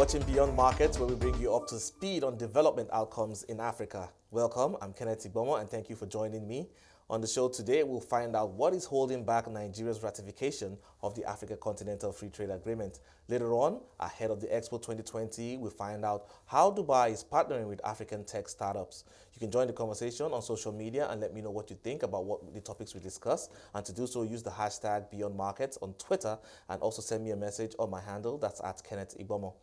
watching Beyond Markets, where we bring you up to speed on development outcomes in Africa. Welcome, I'm Kenneth Igbomo, and thank you for joining me. On the show today, we'll find out what is holding back Nigeria's ratification of the Africa Continental Free Trade Agreement. Later on, ahead of the Expo 2020, we'll find out how Dubai is partnering with African tech startups. You can join the conversation on social media and let me know what you think about what the topics we discuss. And to do so, use the hashtag Beyond Markets on Twitter and also send me a message on my handle, that's at Kenneth Igbomo.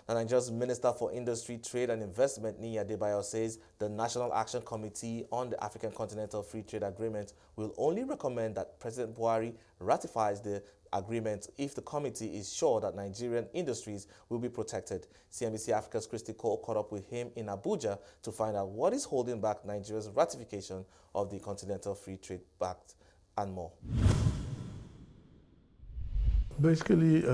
And Nigeria's Minister for Industry, Trade and Investment, Niyi Adebayo, says the National Action Committee on the African Continental Free Trade Agreement will only recommend that President Buhari ratifies the agreement if the committee is sure that Nigerian industries will be protected. CNBC Africa's Christy caught up with him in Abuja to find out what is holding back Nigeria's ratification of the Continental Free Trade Pact and more. Basically,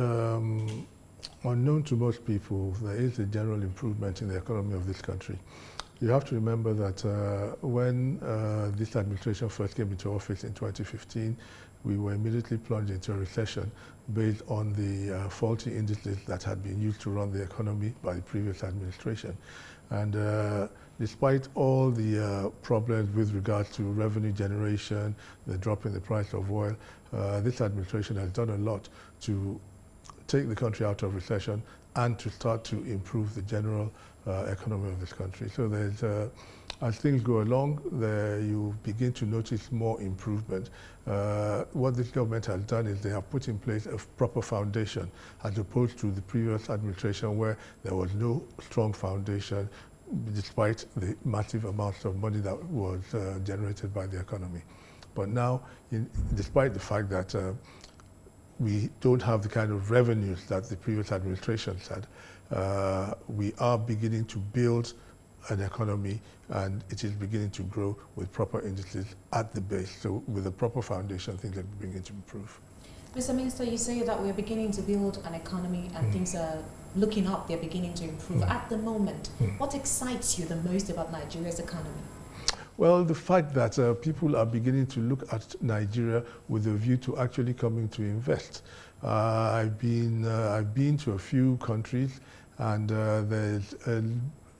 unknown to most people, there is a general improvement in the economy of this country. You have to remember that when this administration first came into office in 2015, we were immediately plunged into a recession based on the faulty indices that had been used to run the economy by the previous administration. And despite all the problems with regards to revenue generation, the drop in the price of oil, this administration has done a lot to take the country out of recession and to start to improve the general economy of this country. So there's, as things go along, you begin to notice more improvement. What this government has done is they have put in place a proper foundation, as opposed to the previous administration where there was no strong foundation, despite the massive amounts of money that was generated by the economy. But now, despite the fact that we don't have the kind of revenues that the previous administrations had, we are beginning to build an economy, and it is beginning to grow with proper indices at the base. So with a proper foundation, things are beginning to improve. Mr. Minister, you say that we're beginning to build an economy and things are looking up, they're beginning to improve. At the moment, what excites you the most about Nigeria's economy? Well, the fact that people are beginning to look at Nigeria with a view to actually coming to invest. I've been to a few countries, and there's a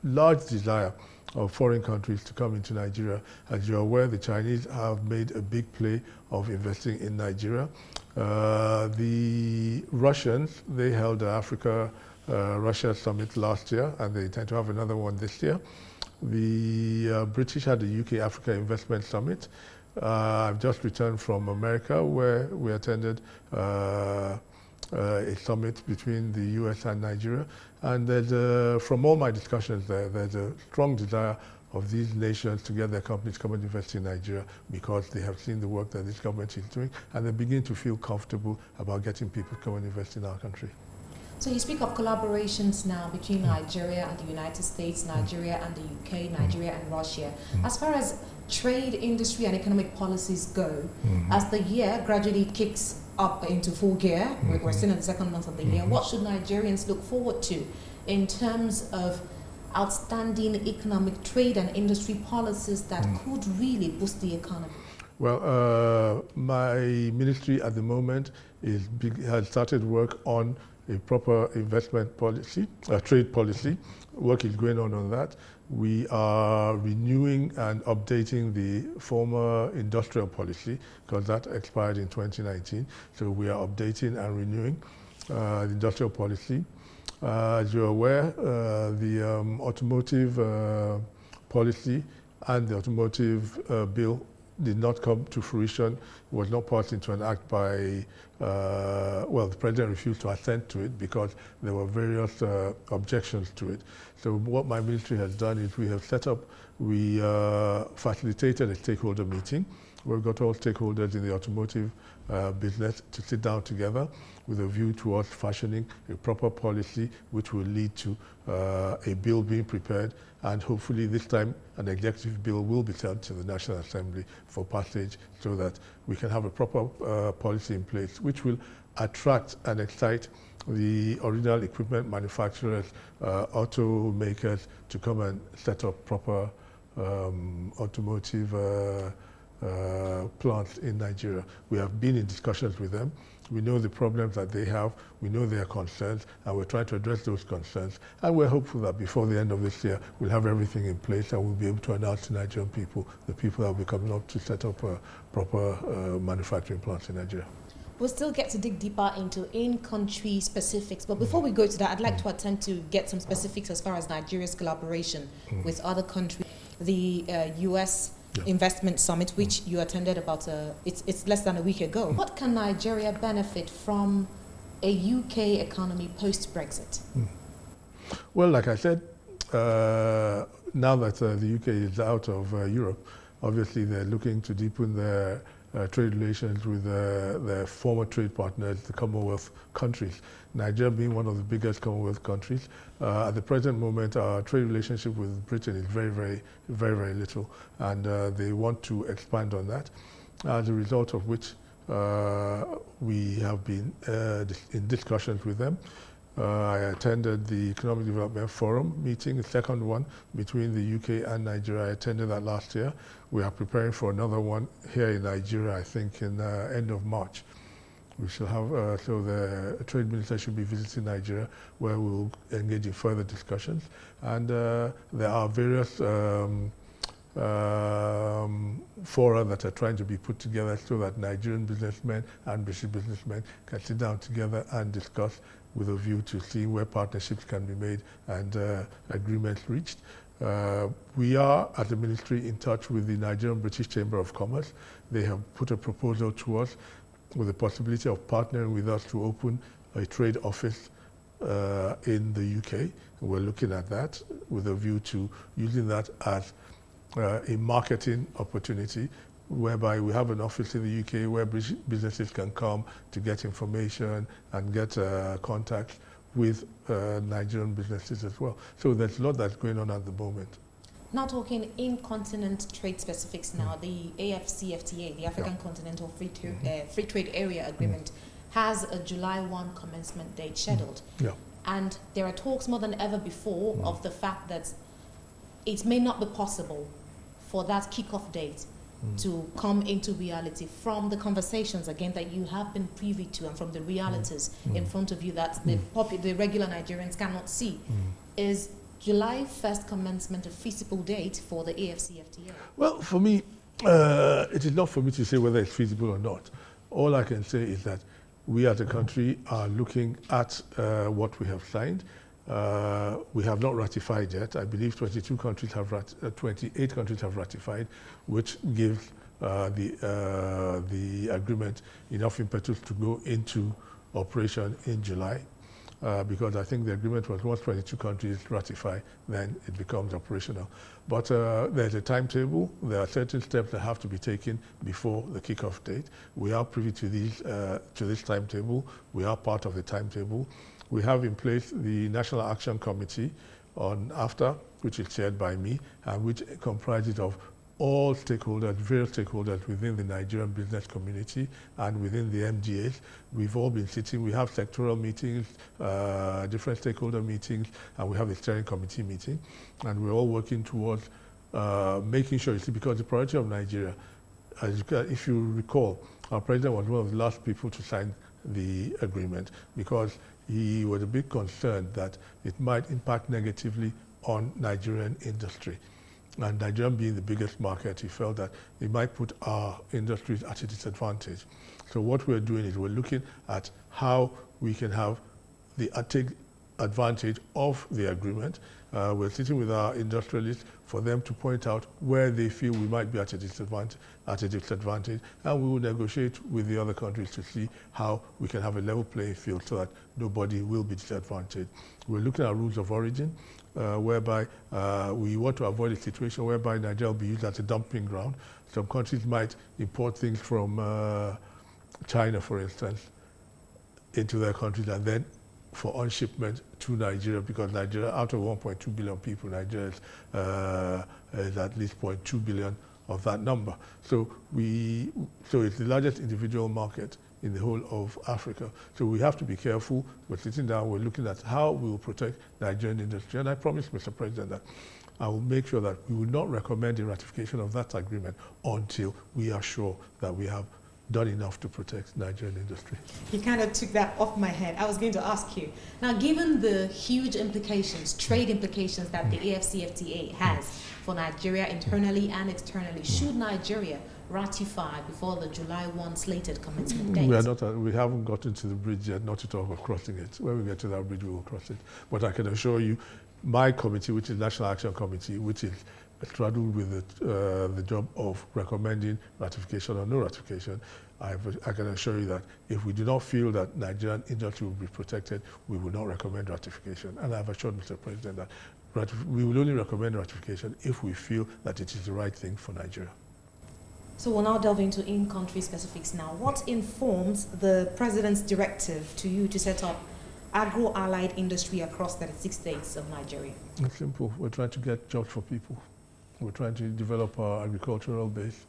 large desire of foreign countries to come into Nigeria. As you're aware, the Chinese have made a big play of investing in Nigeria. The Russians, they held the Africa-Russia summit last year, and they intend to have another one this year. The British had the UK Africa Investment Summit. I've just returned from America, where we attended a summit between the US and Nigeria. And there's from all my discussions there's a strong desire of these nations to get their companies to come and invest in Nigeria because they have seen the work that this government is doing, and they begin to feel comfortable about getting people to come and invest in our country. So you speak of collaborations now between Nigeria and the United States, Nigeria and the UK, Nigeria and Russia. As far as trade, industry and economic policies go, as the year gradually kicks up into full gear, we're still in the second month of the year, what should Nigerians look forward to in terms of outstanding economic, trade and industry policies that could really boost the economy? Well, my ministry at the moment has started work on a proper investment policy, trade policy. Work is going on that. We are renewing and updating the former industrial policy because that expired in 2019. So we are updating and renewing the industrial policy. As you're aware, the automotive policy and the automotive bill did not come to fruition. It was not passed into an act by, the president refused to assent to it because there were various objections to it. So what my ministry has done is we facilitated a stakeholder meeting. We've got all stakeholders in the automotive business to sit down together with a view towards fashioning a proper policy which will lead to a bill being prepared, and hopefully this time an executive bill will be sent to the National Assembly for passage so that we can have a proper policy in place which will attract and excite the original equipment manufacturers, automakers to come and set up proper automotive plants in Nigeria. We have been in discussions with them. We know the problems that they have, we know their concerns, and we're trying to address those concerns. And we're hopeful that before the end of this year, we'll have everything in place and we'll be able to announce to Nigerian people, the people that will be coming up to set up proper manufacturing plants in Nigeria. We'll still get to dig deeper into in-country specifics, but before we go to that, I'd like to attempt to get some specifics as far as Nigeria's collaboration with other countries. The U.S. Investment Summit, which you attended about, it's less than a week ago. What can Nigeria benefit from a UK economy post-Brexit? Well, like I said, now that the UK is out of Europe, obviously they're looking to deepen their trade relations with their former trade partners, the Commonwealth countries. Nigeria being one of the biggest Commonwealth countries. At the present moment, our trade relationship with Britain is very little, and they want to expand on that. As a result of which, we have been in discussions with them. I attended the Economic Development Forum meeting, the second one between the UK and Nigeria. I attended that last year. We are preparing for another one here in Nigeria, I think, in end of March. We shall have, so the Trade Minister should be visiting Nigeria, where we will engage in further discussions. And there are various fora that are trying to be put together so that Nigerian businessmen and British businessmen can sit down together and discuss with a view to seeing where partnerships can be made and agreements reached. We are, as a ministry, in touch with the Nigerian British Chamber of Commerce. They have put a proposal to us with the possibility of partnering with us to open a trade office in the UK. We're looking at that with a view to using that as a marketing opportunity, whereby we have an office in the UK where businesses can come to get information and get contacts with Nigerian businesses as well. So there's a lot that's going on at the moment. Now talking in-continent trade specifics now, the AfCFTA, the African Continental Free Trade Area Agreement, has a July 1 commencement date scheduled. And there are talks more than ever before of the fact that it may not be possible for that kickoff date to come into reality from the conversations, again, that you have been privy to and from the realities in front of you that the regular Nigerians cannot see. Is July 1st commencement a feasible date for the AfCFTA? Well, for me, it is not for me to say whether it's feasible or not. All I can say is that we as a country are looking at what we have signed. We have not ratified yet. I believe 28 countries have ratified, which gives the agreement enough impetus to go into operation in July. Because I think the agreement was once 22 countries ratify, then it becomes operational. But there's a timetable. There are certain steps that have to be taken before the kickoff date. We are privy to this timetable. We are part of the timetable. We have in place the National Action Committee on AfTA, which is chaired by me, and which comprises of all stakeholders, various stakeholders within the Nigerian business community and within the MDAs. We've all been sitting, we have sectoral meetings, different stakeholder meetings, and we have a steering committee meeting. And we're all working towards making sure, you see, because the priority of Nigeria, if you recall, our president was one of the last people to sign the agreement because he was a bit concerned that it might impact negatively on Nigerian industry. And Nigeria being the biggest market, he felt that it might put our industries at a disadvantage. So what we're doing is we're looking at how we can have take advantage of the agreement. We're sitting with our industrialists for them to point out where they feel we might be at a disadvantage, and we will negotiate with the other countries to see how we can have a level playing field so that nobody will be disadvantaged. We're looking at rules of origin, whereby we want to avoid a situation whereby Nigeria will be used as a dumping ground. Some countries might import things from China, for instance, into their countries and then for on-shipment to Nigeria, because Nigeria, out of 1.2 billion people, Nigeria is at least 0.2 billion of that number. So it's the largest individual market in the whole of Africa. So we have to be careful. We're sitting down, we're looking at how we will protect Nigerian industry. And I promised Mr. President that I will make sure that we will not recommend the ratification of that agreement until we are sure that we have done enough to protect Nigerian industry. You kind of took that off my head. I was going to ask you. Now, given the huge implications, trade implications that the AfCFTA has for Nigeria internally and externally, should Nigeria ratify before the July 1 slated commencement date? We haven't gotten to the bridge yet, not to talk of crossing it. When we get to that bridge, we will cross it. But I can assure you, my committee, which is National Action Committee, which is straddled with the job of recommending ratification or no ratification, I can assure you that if we do not feel that Nigerian industry will be protected, we will not recommend ratification. And I've assured Mr. President that we will only recommend ratification if we feel that it is the right thing for Nigeria. So we'll now delve into in-country specifics now. What informs the President's directive to you to set up agro-allied industry across 36 states of Nigeria? It's simple. We're trying to get jobs for people. We're trying to develop our agricultural base.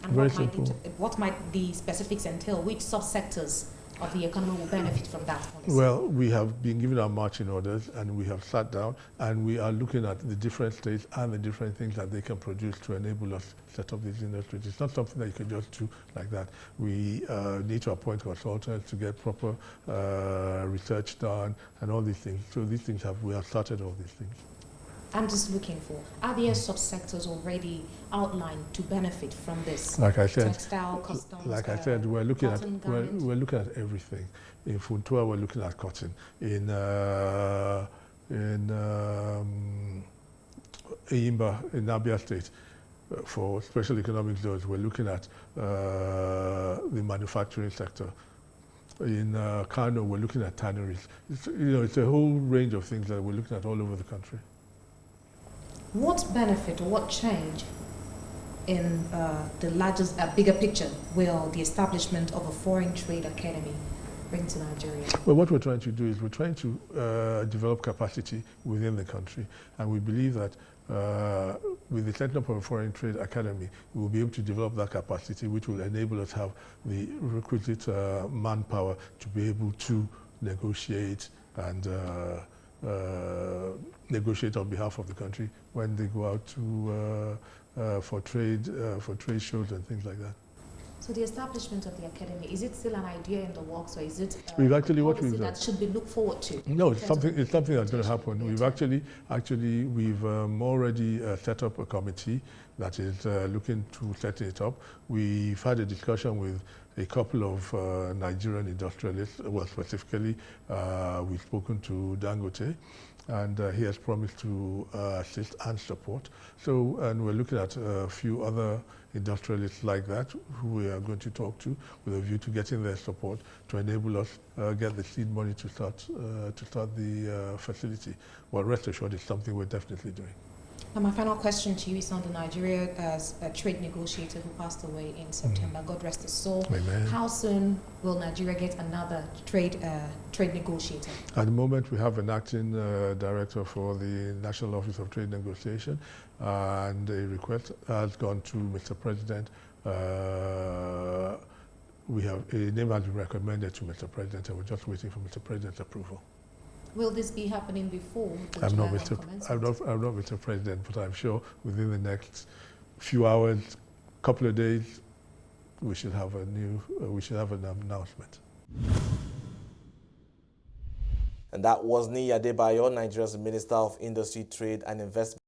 And very simple. What might the specifics entail? Which subsectors of the economy will benefit from that policy? Well, we have been given our marching orders and we have sat down and we are looking at the different states and the different things that they can produce to enable us to set up these industries. It's not something that you can just do like that. We need to appoint consultants to get proper research done and all these things. So these things we have started all these things. I'm just looking for, are there subsectors already outlined to benefit from this? Like I said, textile, customs, like I said, we're looking at everything. In Funtua, we're looking at cotton. In Eyimba, in Abia State, for special economic zones, we're looking at the manufacturing sector. In Kano, we're looking at tanneries. It's a whole range of things that we're looking at all over the country. What benefit or what change in the largest, bigger picture will the establishment of a foreign trade academy bring to Nigeria? Well, what we're trying to do is we're trying to develop capacity within the country, and we believe that with the setting up of a foreign trade academy, we will be able to develop that capacity, which will enable us to have the requisite manpower to be able to negotiate and negotiate on behalf of the country when they go out to for trade shows and things like that. So the establishment of the academy, is it still an idea in the works, or is it we've actually what we've that should be looked forward to? No, it's something that's going to happen. We've we've already set up a committee that is looking to set it up. We've had a discussion with a couple of Nigerian industrialists. Well, specifically, we've spoken to Dangote, and he has promised to assist and support. So, and we're looking at a few other industrialists like that who we are going to talk to with a view to getting their support to enable us get the seed money to start the facility. Well, rest assured, it's something we're definitely doing. Now, my final question to you is on the Nigeria as a trade negotiator who passed away in September. God rest his soul. Amen. How soon will Nigeria get another trade negotiator? At the moment, we have an acting director for the National Office of Trade Negotiation, and a request has gone to Mr. President. A name has been recommended to Mr. President, and we're just waiting for Mr. President's approval. Will this be happening before the I'm not commencement? Mr. President, but I'm sure within the next few hours, couple of days, we should have an announcement. And that was Niyi Adebayo, Nigeria's Minister of Industry, Trade and Investment.